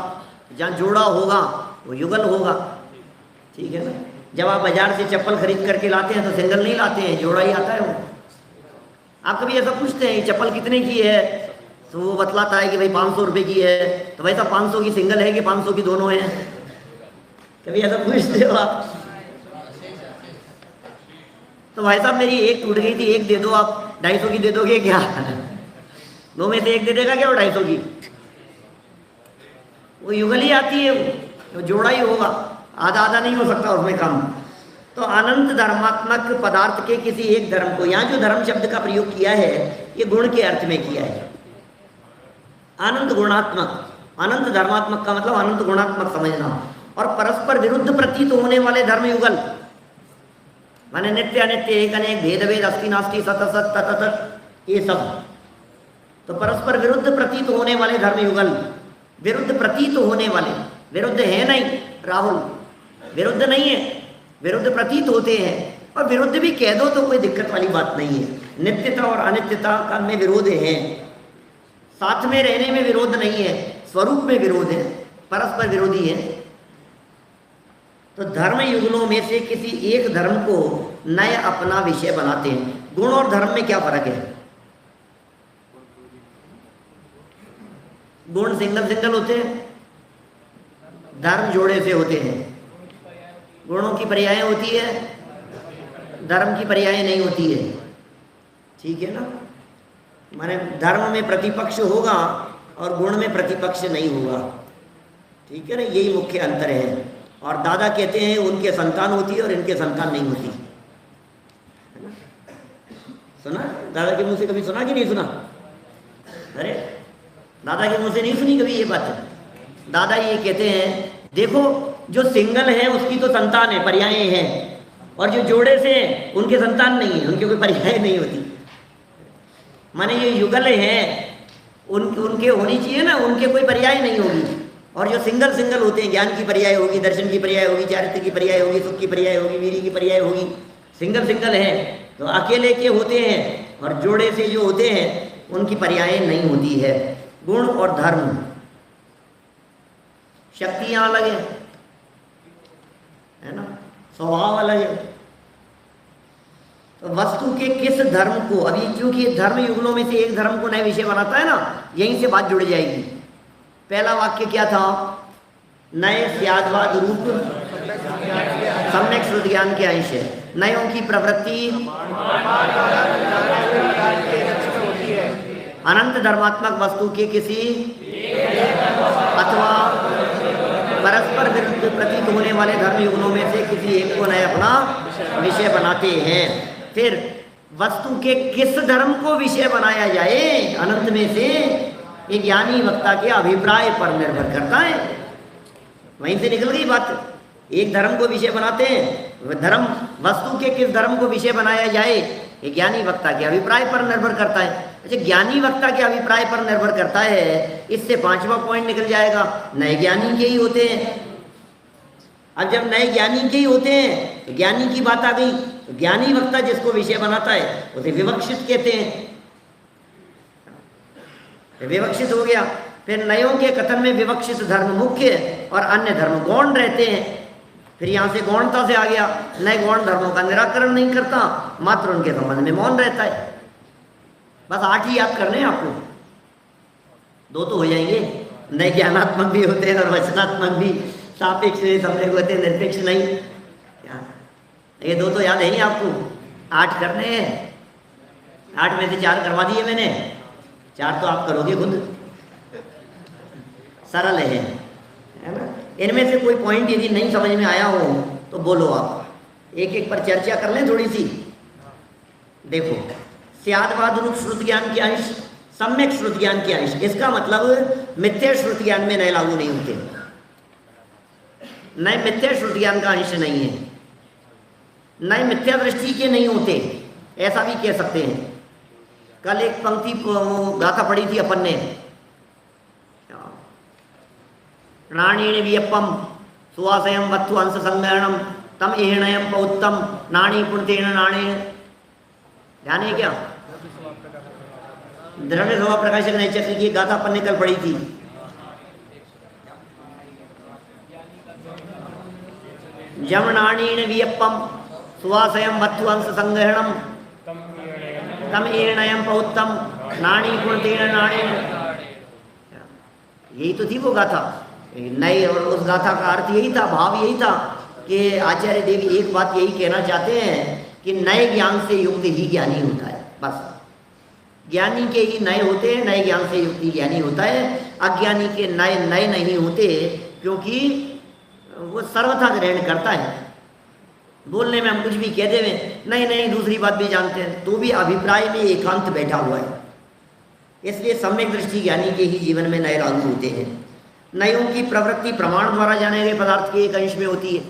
जहाँ जोड़ा होगा वो युगल होगा। ठीक है ना? जब आप बाजार से चप्पल खरीद करके लाते हैं तो सिंगल नहीं लाते हैं, जोड़ा ही आता है वो। आप कभी ऐसा पूछते हैं चप्पल कितने की है, तो वो बतलाता है कि भाई 500 रुपये की है। तो वैसा 500 की सिंगल है कि 500 की दोनों हैं? कभी ऐसा पूछते हो आप? तो भाई साहब मेरी एक टूट गई थी, एक दे दो, आप 250 की दे दोगे क्या? 2 में से एक दे देगा क्या वो 250 की? वो युगल ही आती है, वो जोड़ा ही होगा, आधा आधा नहीं हो सकता उसमें काम। तो अनंत धर्मात्मक पदार्थ के किसी एक धर्म को, यहाँ जो धर्म शब्द का प्रयोग किया है ये गुण के अर्थ में किया है। अनंत गुणात्मक, अनंत धर्मात्मक का मतलब अनंत गुणात्मक समझना। और परस्पर विरुद्ध प्रतीत होने वाले धर्म युगल माने नित्य अनित्य, एक अनेक, भेद भेद, अस्ति नास्ति, सत असत, तत असत, ये सब। तो परस्पर विरुद्ध प्रतीत होने वाले धर्म युगल, विरुद्ध प्रतीत होने वाले, विरुद्ध है नहीं राहुल, विरुद्ध नहीं है, विरुद्ध प्रतीत होते हैं। और विरुद्ध भी कह दो तो कोई दिक्कत वाली बात नहीं है। नित्यता और अनित्यता का में विरोध है, साथ में रहने में विरोध नहीं है, स्वरूप में विरोध है, परस्पर विरोधी है। तो धर्म युगलों में से किसी एक धर्म को नए अपना विषय बनाते हैं। गुण और धर्म में क्या फर्क है? गुण सिंगल सिंगल होते हैं, धर्म जोड़े से होते हैं। गुणों की पर्याय होती है, धर्म की पर्याय नहीं होती है। ठीक है ना? माने धर्म में प्रतिपक्ष होगा और गुण में प्रतिपक्ष नहीं होगा। ठीक है ना? यही मुख्य अंतर है। और दादा कहते हैं उनके संतान होती है और इनके संतान नहीं होती। है ना? सुना दादा के मुंह से? कभी सुना कि नहीं सुना? अरे दादा के मुंह से नहीं सुनी कभी ये बात? दादा ये कहते हैं देखो जो सिंगल है उसकी तो संतान है, पर्याय है, और जो जोड़े से हैं उनके संतान नहीं है, उनकी कोई पर्याय नहीं होती। माने ये युगल है, उनके होनी चाहिए ना, उनके कोई पर्याय नहीं होगी। और जो सिंगल सिंगल होते हैं, ज्ञान की पर्याय होगी, दर्शन की पर्याय होगी, चारित्र की पर्याय होगी, सुख की पर्याय होगी, वीरी की पर्याय होगी। सिंगल सिंगल है तो अकेले के होते हैं, और जोड़े से जो होते हैं उनकी पर्याय नहीं होती है। गुण और धर्म, शक्तियां अलग है ना, स्वभाव अलग है। तो वस्तु के किस धर्म को, अभी क्योंकि धर्म युगलों में से एक धर्म को नए विषय बनाता है ना, यहीं से बात जुड़ जाएगी। पहला वाक्य क्या था? नए स्याद्वाद रूप सम्यक श्रुति ज्ञान के अंश है। नयों की प्रवृत्ति अनंत धर्मात्मक वस्तु के किसी अथवा परस्पर विरुद्ध प्रतीत होने वाले धर्म युगलों में से किसी एक को नए अपना विषय बनाते हैं। फिर वस्तु के किस धर्म को विषय बनाया जाए अनंत में से, एक ज्ञानी वक्ता के अभिप्राय पर निर्भर करता है। वहीं से निकल गई बात। एक धर्म को विषय बनाते हैं, धर्म वस्तु के किस धर्म को विषय बनाया जाए ये ज्ञानी वक्ता के अभिप्राय पर निर्भर करता है। अच्छा, ज्ञानी वक्ता के अभिप्राय पर निर्भर करता है, इससे 5वां पॉइंट निकल जाएगा, नए ज्ञानी के ही होते हैं। अब जब नए ज्ञानी के ही होते हैं तो ज्ञानी की बात आ गई, तो ज्ञानी वक्ता जिसको विषय बनाता है उसे विवक्षित कहते हैं, विवक्षित हो गया। फिर नयों के कथन में विवक्षित धर्म मुख्य और अन्य धर्म गौण रहते हैं। फिर यहाँ से गौणता से आ गया, नए गौण धर्मों का निराकरण नहीं करता, मात्र उनके संबंध में मौन रहता है। बस 8 ही याद करने हैं आपको, 2 तो हो जाएंगे। नए ज्ञानात्मक भी होते हैं और वचनात्मक भी, सापेक्ष सम्यक होते हैं, निरपेक्ष नहीं। क्या ये 2 तो याद है ही आपको, 8 करने हैं। 8 में से 4 करवा दिए मैंने, 4 तो आप करोगे खुद, सरल है ना। इनमें से कोई पॉइंट यदि नहीं समझ में आया हो तो बोलो, आप एक एक पर चर्चा कर लें थोड़ी सी। देखो, स्यादवाद रूप श्रुत ज्ञान के अंश सम्यक श्रुत ज्ञान के अंश, इसका मतलब मिथ्या श्रुत ज्ञान में नए लागू नहीं होते, नए मिथ्या श्रुत ज्ञान का अंश नहीं है, नए मिथ्या दृष्टि के नहीं होते, ऐसा भी कह सकते हैं। कल एक पंक्ति गाथा पढ़ी थी अपन ने, नाणीण वियप्पम सुवासयम वत्तु अंश संग्रहणम तम एहणयम पौत्तम नाणी पुणतेन नाणेन, ध्यान है क्या? द्रव्य स्वभाव प्रकाशक नए चक्र की गाथा अपन ने कल पढ़ी थी। जम नाणीण वियप्पम सुवासयम वत्तु अंश संग्रहणम तम एहणयम पौत्तम नाणी पुणतेन नाणेन, यही तो थी वो गाथा। नई, और उस गाथा का अर्थ यही था, भाव यही था कि आचार्य देवी एक बात यही कहना चाहते हैं कि नए ज्ञान से युक्त ही ज्ञानी होता है। बस ज्ञानी के ही नए होते हैं, नए ज्ञान से युक्त ही ज्ञानी होता है। अज्ञानी के नए नए नहीं होते, क्योंकि वो सर्वथा ग्रहण करता है। बोलने में हम कुछ भी कह देवे, नहीं नहीं दूसरी बात भी जानते हैं, तो भी अभिप्राय में एकांत बैठा हुआ है। इसलिए सम्यक दृष्टि ज्ञानी के ही जीवन में नए लागू होते हैं। नयों की प्रवृत्ति प्रमाण द्वारा जाने गए पदार्थ के एक अंश में होती है,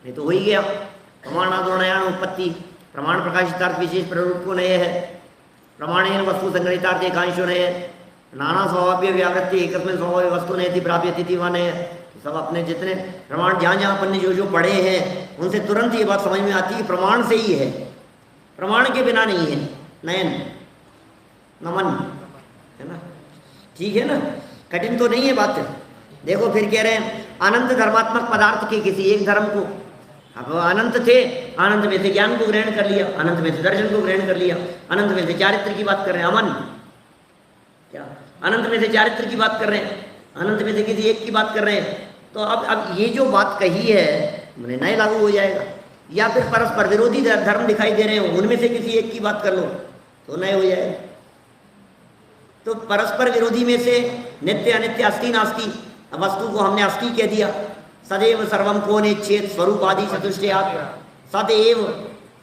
नहीं तो हो ही गया। प्रमाणादोनयान उत्पत्ति, प्रमाण प्रकाशितार्थ विशेष प्ररूप को नए है, प्रमाणेन वस्तु संग्रहितार्थ एकांशो नए है, नाना स्वभाव्य व्यावृत्ति एकस्मिन् स्वभाव वस्तु नए थी प्राप्यति थी वह नए। सब अपने जितने प्रमाण जहाँ जहाँ अपन ने जो पढ़े हैं उनसे तुरंत ये बात समझ में आती है, प्रमाण से ही है, प्रमाण के बिना नहीं है। नयन नमन है ना, ठीक है ना, कठिन तो नहीं है बात। देखो फिर कह रहे हैं अनंत धर्मात्मक पदार्थ के किसी एक धर्म को, अब अनंत थे, अनंत में से ज्ञान को ग्रहण कर लिया, अनंत में से दर्शन को ग्रहण कर लिया, अनंत में से चारित्र की बात कर रहे हैं, अमन क्या, अनंत में से चारित्र की बात कर रहे हैं, अनंत में से किसी एक की बात कर रहे हैं। तो अब ये जो बात कही है मैंने नए लागू हो जाएगा। या फिर परस्पर विरोधी धर्म दिखाई दे रहे हो, उनमें से किसी एक की बात कर लो तो नए हो जाएगा। तो परस्पर विरोधी में से नित्य अनित्य अस्ति नास्ति, वस्तु को हमने अस्ति कह दिया। सदैव सर्वम को नेच्छेद स्वरूप आदि चतुष्टयात्, सदैव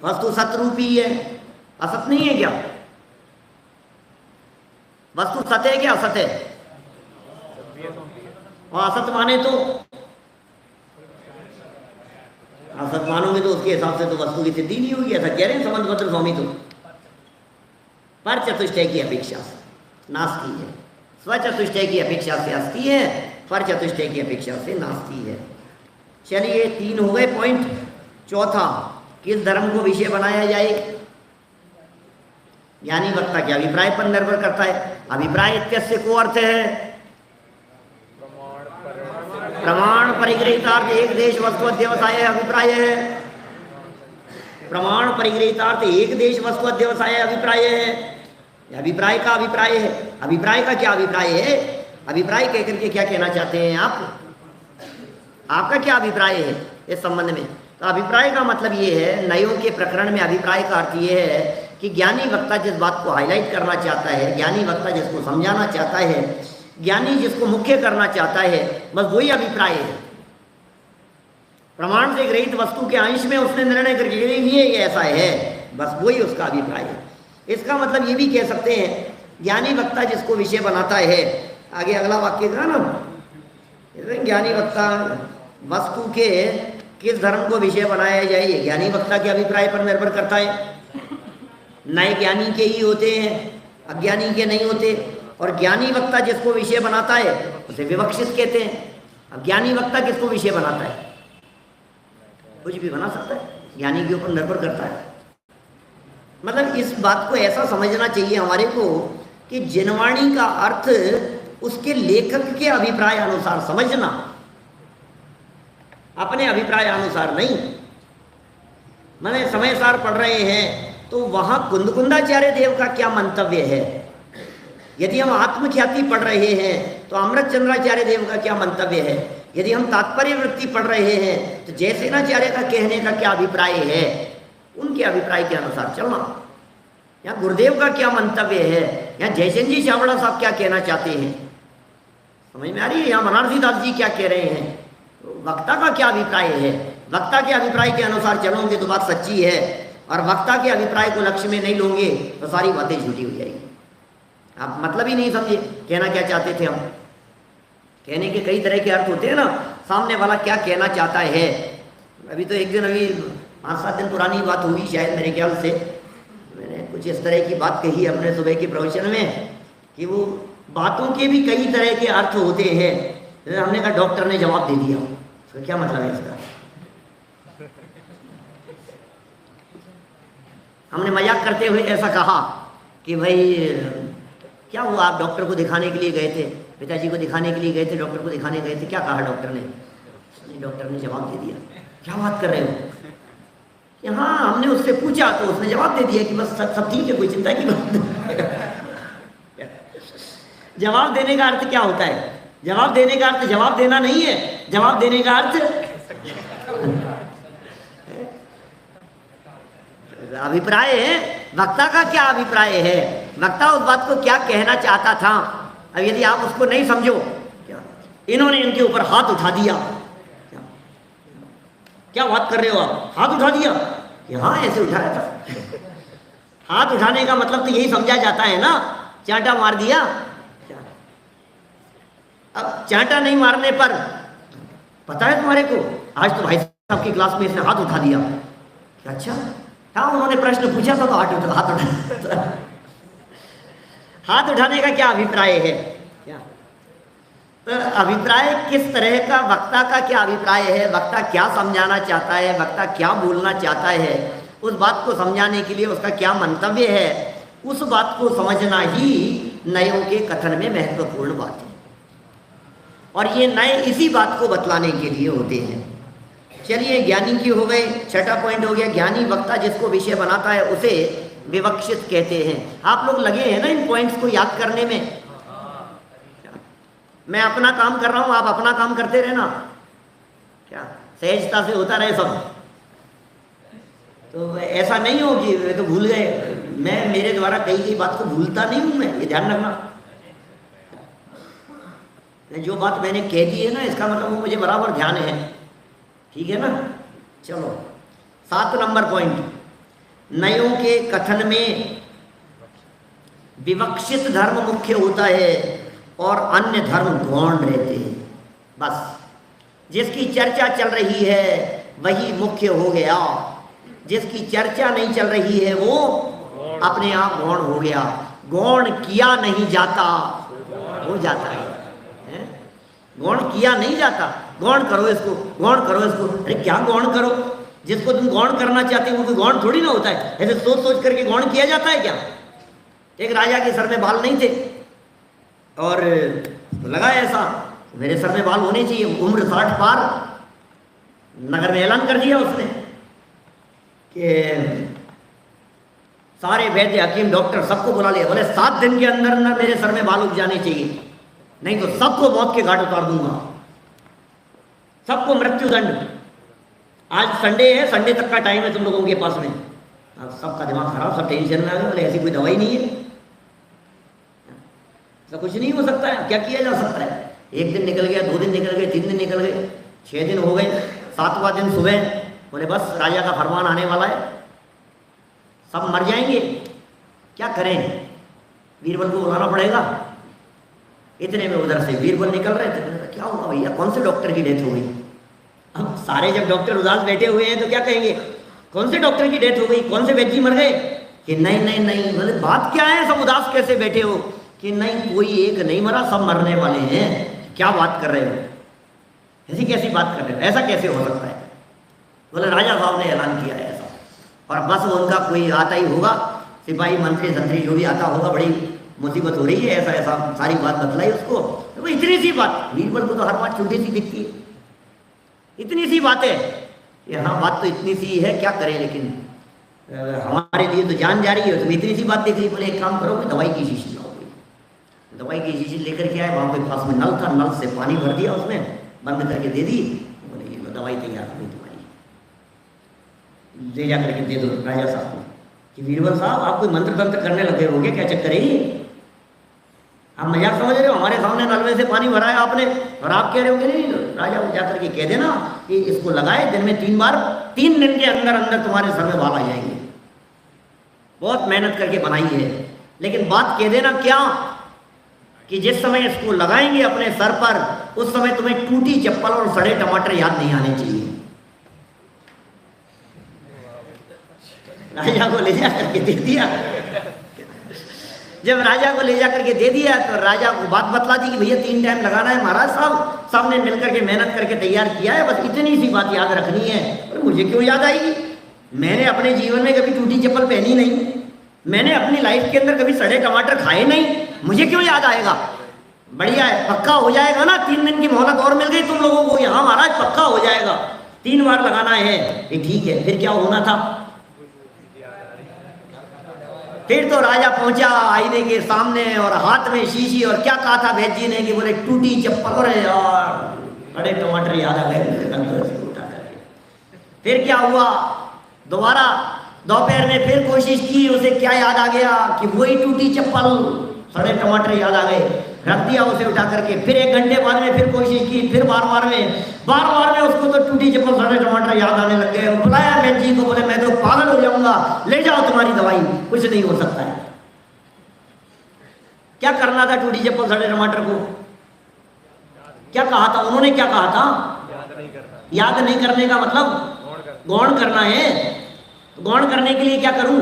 वस्तु सतरूपी है, असत नहीं है क्या? वस्तु सत है क्या असत है? और असत माने तो असत मानोगे तो उसके हिसाब से तो वस्तु की सिद्धि नहीं होगी, ऐसा कह रहे हैं संबंधपत्र स्वामी। तो पर चतुष्टय की अपेक्षा से नास्ती है, स्वचतुष्टय की अपेक्षा से अस्ति है, पर चतुष्टय की अपेक्षा से नास्ती है। चलिए 3 हो गए पॉइंट। चौथा, किस धर्म को विषय बनाया जाए? ज्ञानी वक्ता के अभिप्राय पर निर्भर करता है। अभिप्राय इत्यस्य को अर्थ है प्रमाण परिगृहीतार्थ एक देश वस्तु अध्यवसाय अभिप्राय है। प्रमाण परिगृहीतार्थ एक देश वस्तु अध्यवसाय अभिप्राय है। अभिप्राय का अभिप्राय है। अभिप्राय का क्या अभिप्राय है? अभिप्राय कह करके क्या कहना चाहते हैं आप? आपका क्या अभिप्राय है इस संबंध में? तो अभिप्राय का मतलब ये है, नयों के प्रकरण में अभिप्राय का अर्थ ये है कि ज्ञानी वक्ता जिस बात को हाईलाइट करना चाहता है, ज्ञानी वक्ता जिसको समझाना चाहता है, ज्ञानी जिसको मुख्य करना चाहता है, बस वही अभिप्राय है। प्रमाण से गृहीत वस्तु के अंश में उसने निर्णय करके ये ऐसा है, बस वही उसका अभिप्राय है। इसका मतलब ये भी कह सकते हैं, ज्ञानी वक्ता जिसको विषय बनाता है, आगे अगला वाक्य का ना, ज्ञानी वक्ता वस्तु के किस धर्म को विषय बनाया जाए, ये ज्ञानी वक्ता के अभिप्राय पर निर्भर करता है। नए ज्ञानी के ही होते हैं, अज्ञानी के नहीं होते। और ज्ञानी वक्ता जिसको विषय बनाता है उसे विवक्षित कहते हैं। अब ज्ञानी वक्ता किसको विषय बनाता है? कुछ भी बना सकता है, ज्ञानी के ऊपर निर्भर करता है। मतलब इस बात को ऐसा समझना चाहिए हमारे को कि जिनवाणी का अर्थ उसके लेखक के अभिप्राय अनुसार समझना, अपने अभिप्राय अनुसार नहीं। मैंने समय सार पढ़ रहे हैं तो वहां कुंदकुंदाचार्य देव का क्या मंतव्य है। यदि हम आत्मख्याति पढ़ रहे हैं तो अमृत चंद्राचार्य देव का क्या मंतव्य है। यदि हम तात्पर्य वृत्ति पढ़ रहे हैं तो जयसेनाचार्य का कहने का क्या अभिप्राय है, उनके अभिप्राय के अनुसार चलना। यहाँ गुरुदेव का क्या मंतव्य है, यहाँ जयचंद जी चावड़ा साहब क्या कहना चाहते हैं, समझ में आ रही है? यहाँ बनारसी दास जी क्या कह रहे हैं, वक्ता का क्या अभिप्राय है। वक्ता के अभिप्राय के अनुसार चलोगे तो बात सच्ची है, और वक्ता के अभिप्राय को लक्ष्य में नहीं लोगे तो सारी बातें झूठी हो जाएगी। आप मतलब ही नहीं समझे कहना क्या चाहते थे हम। कहने के कई तरह के अर्थ होते हैं ना, सामने वाला क्या कहना चाहता है। अभी तो एक दिन, अभी 5-7 दिन पुरानी बात हुई शायद मेरे ख्याल से, मैंने कुछ इस तरह की बात कही अपने सुबह के प्रवचन में कि वो बातों के भी कई तरह के अर्थ होते हैं। हमने कहा डॉक्टर ने जवाब दे दिया, उसका क्या मतलब है इसका। हमने मजाक करते हुए ऐसा कहा कि भाई क्या हुआ, आप डॉक्टर को दिखाने के लिए गए थे, पिताजी को दिखाने के लिए गए थे, डॉक्टर को दिखाने गए थे, क्या कहा डॉक्टर ने? डॉक्टर ने जवाब दे दिया। क्या बात कर रहे हो? कि हाँ, हमने उससे पूछा तो उसने जवाब दे दिया कि बस सब ठीक है, कोई चिंता की बात नहीं। जवाब देने का अर्थ क्या होता है? जवाब देने का अर्थ जवाब देना नहीं है, जवाब देने का अर्थ अभिप्राय है। वक्ता का क्या अभिप्राय है, वक्ता उस बात को क्या कहना चाहता था। अब यदि आप उसको नहीं समझो, इन्होंने इनके ऊपर हाथ उठा दिया, क्या बात कर रहे हो आप, हाथ उठा दिया? हाँ, ऐसे उठाया था। हाथ उठाने का मतलब तो यही समझा जाता है ना, चांटा मार दिया। अब चांटा नहीं मारने पर पता है तुम्हारे को, आज तो भाई साहब की क्लास में इसने हाथ उठा दिया। अच्छा, हाँ, उन्होंने प्रश्न पूछा था तो हाथ उठा। हाथ उठाने का क्या अभिप्राय है? क्या तो अभिप्राय किस तरह का, वक्ता का क्या अभिप्राय है, वक्ता क्या समझाना चाहता है, वक्ता क्या बोलना चाहता है, उस बात को समझाने के लिए उसका क्या मंतव्य है, उस बात को समझना ही नयों के कथन में महत्वपूर्ण बात है। और ये नए इसी बात को बतलाने के लिए होते हैं। चलिए, ज्ञानी की हो गई, छठा पॉइंट हो गया। ज्ञानी वक्ता जिसको विषय बनाता है उसे विवक्षित कहते हैं। आप लोग लगे हैं ना इन पॉइंट्स को याद करने में। मैं अपना काम कर रहा हूं, आप अपना काम करते रहना, क्या सहजता से होता रहे सब। तो ऐसा नहीं हो कि वे तो भूल गए। मैं मेरे द्वारा कही गई बात को भूलता नहीं हूं मैं, ये ध्यान रखना। जो बात मैंने कह दी है ना, इसका मतलब वो मुझे बराबर ध्यान है, ठीक है ना। चलो, 7 नंबर पॉइंट, नयों के कथन में विवक्षित धर्म मुख्य होता है और अन्य धर्म गौण रहते हैं। बस जिसकी चर्चा चल रही है वही मुख्य हो गया, जिसकी चर्चा नहीं चल रही है वो अपने आप गौण हो गया। गौण किया नहीं जाता, हो जाता है। गौण किया नहीं जाता, गौण करो इसको, गौण करो इसको। अरे क्या गौण करो? जिसको तुम गौण करना चाहते हो वो कोई गौण थोड़ी ना होता है। ऐसे सोच सोच करके गौण किया जाता है क्या? एक राजा के सर में बाल नहीं थे और लगा ऐसा, मेरे सर में बाल होने चाहिए, उम्र 60 पार, नगर में ऐलान कर दिया उसने कि सारे वैद्य, हकीम, डॉक्टर सबको बुला लिया। बोले 7 दिन के अंदर अंदर मेरे सर में बाल उग जाने चाहिए, नहीं तो सबको मौत के घाट उतार दूंगा, सबको मृत्यु दंड। आज संडे है, संडे तक का टाइम है तुम लोगों के पास में। अब सबका दिमाग खराब, सब टेंशन में आ गए। बोले ऐसी कोई दवाई नहीं है, ऐसा कुछ नहीं हो सकता है, क्या किया जा सकता है? 1 दिन निकल गया, 2 दिन निकल गए, 3 दिन निकल गए, 6 दिन हो गए, 7वां दिन सुबह बोले बस राजा का फरमान आने वाला है, सब मर जाएंगे, क्या करें? बीरबल को बुलाना पड़ेगा। इतने में उधर से बीरबल निकल रहे थे। क्या हुआ भैया, कौन से डॉक्टर की डेथ हो गई? अब सारे जब डॉक्टर उदास बैठे हुए हैं तो क्या कहेंगे, कौन से डॉक्टर की डेथ हो गई, कौन से वैद्य मर गए? कि नहीं नहीं नहीं, बोले बात क्या है, सब उदास कैसे बैठे हो? कि नहीं, कोई एक नहीं मरा, सब मरने वाले हैं। क्या बात कर रहे हो, ऐसी कैसी बात कर रहे हो, ऐसा कैसे हो सकता है? बोले राजा साहब ने ऐलान किया है ऐसा, और बस उनका कोई आता ही होगा, सिपाही मंत्री संतरी जो भी आता होगा, बड़ी मुसीबत हो रही है, ऐसा ऐसा सारी बात बतलाई उसको। तो इतनी सी बात, बीरबल को तो हर बात छोटी सी दिखती है, इतनी सी बात है। हाँ, बात तो इतनी सी है, क्या करें, लेकिन हमारे लिए तो जान जा रही है, तो इतनी सी बात देख रही। बोले एक काम करो, दवाई की शीशी लाओ। दवाई की शीशी लेकर के आए, वहाँ पे पास में नल था, नल से पानी भर दिया उसमें, बंद करके दे दी। बोले ये दवाई तैयार हो गई तुम्हारी, ले जा करके दे दो राजा साहब को। कि बीरबल साहब आप कोई मंत्र तंत्र करने लगे होंगे, क्या चक्कर है ये? आप मजाक समझ रहे हो? हमारे सामने नल में से पानी भरा है आपने और आप कह रहे होंगे नहीं, राजा को जाकर के कह देना कि इसको लगाए दिन में 3 बार, 3 दिन के अंदर अंदर तुम्हारे सर में बाल आ जाएंगे। बहुत मेहनत करके बनाई है, लेकिन बात कह देना क्या कि जिस समय इसको लगाएंगे अपने सर पर, उस समय तुम्हें टूटी चप्पल और सड़े टमाटर याद नहीं आने चाहिए। राजा को ले जा करके दे दिया। जब राजा को ले जा करके दे दिया तो राजा को बात बतला दी कि भैया 3 टाइम लगाना है महाराज साहब, सबने मिलकर के मेहनत करके तैयार किया है, बस इतनी सी बात याद रखनी है। और मुझे क्यों याद आएगी? मैंने अपने जीवन में कभी टूटी चप्पल पहनी नहीं, मैंने अपनी लाइफ के अंदर कभी सड़े टमाटर खाए नहीं, मुझे क्यों याद आएगा? बढ़िया है, पक्का हो जाएगा ना। 3 दिन की मोहलत और मिल गई तुम लोगों को, यहाँ महाराज पक्का हो जाएगा, 3 बार लगाना है। ये ठीक है, फिर क्या होना था? फिर तो राजा पहुंचा आईने के सामने और हाथ में शीशी, और क्या कहा था वैद्य जी ने कि बोले टूटी चप्पल, और यार बड़े टमाटर याद आ गए। फिर क्या हुआ? दोबारा दोपहर में फिर कोशिश की, उसे क्या याद आ गया कि वही टूटी चप्पल, सड़े टमाटर याद आ गए, रख दिया उसे उठा करके। फिर 1 घंटे बाद में फिर कोशिश की, फिर बार बार में उसको तो टूटी चप्पल सड़े टमाटर याद आने लग गए। बुलाया वैद्य जी को, बोले मैं तो पागल हो जाऊंगा, ले जाओ तुम्हारी दवाई, कुछ नहीं हो सकता है। क्या करना था टूटी चप्पल सड़े टमाटर को? क्या कहा था उन्होंने? क्या कहा था? याद नहीं करने का मतलब गौण करना है। गौण करने के लिए क्या करूं?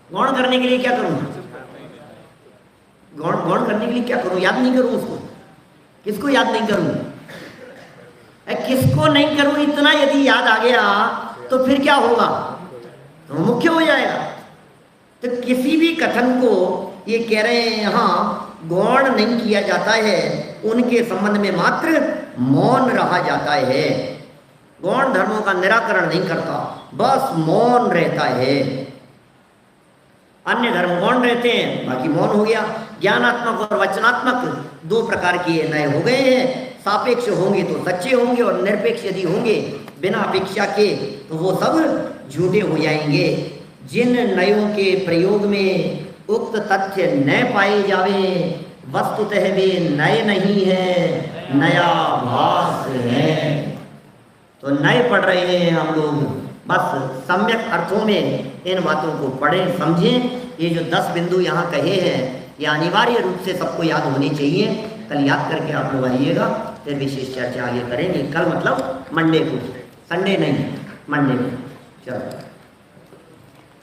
गौण करने के लिए क्या करूं? गौण करने के लिए क्या करूं? याद नहीं करूं उसको? किसको याद नहीं करूं? किसको नहीं करूं? इतना यदि याद आ गया तो फिर क्या होगा? तो मुख्य हो जाएगा। तो किसी भी कथन को ये कह रहे हैं यहाँ गौण नहीं किया जाता है, उनके संबंध में मात्र मौन रहा जाता है। गौण धर्मों का निराकरण नहीं करता, बस मौन रहता है। अन्य धर्म गौण रहते हैं, बाकी मौन हो गया। ज्ञानात्मक और वचनात्मक 2 प्रकार के नए हो गए हैं। सापेक्ष होंगे तो सच्चे होंगे, और निरपेक्ष यदि होंगे बिना अपेक्षा के तो वो सब झूठे हो जाएंगे। जिन नयों के प्रयोग में उक्त तथ्य न पाए जावे, वस्तुतः वे नए नहीं है, नया भास है। तो नए पढ़ रहे हैं हम लोग, बस सम्यक अर्थों में इन बातों को पढ़ें, समझें। ये जो 10 बिंदु यहाँ कहे हैं, ये अनिवार्य रूप से सबको याद होनी चाहिए। कल याद करके आप लोग आइएगा, फिर विशेष चर्चा आगे करेंगे। कल मतलब मंडे को, संडे नहीं, मंडे को। चलो।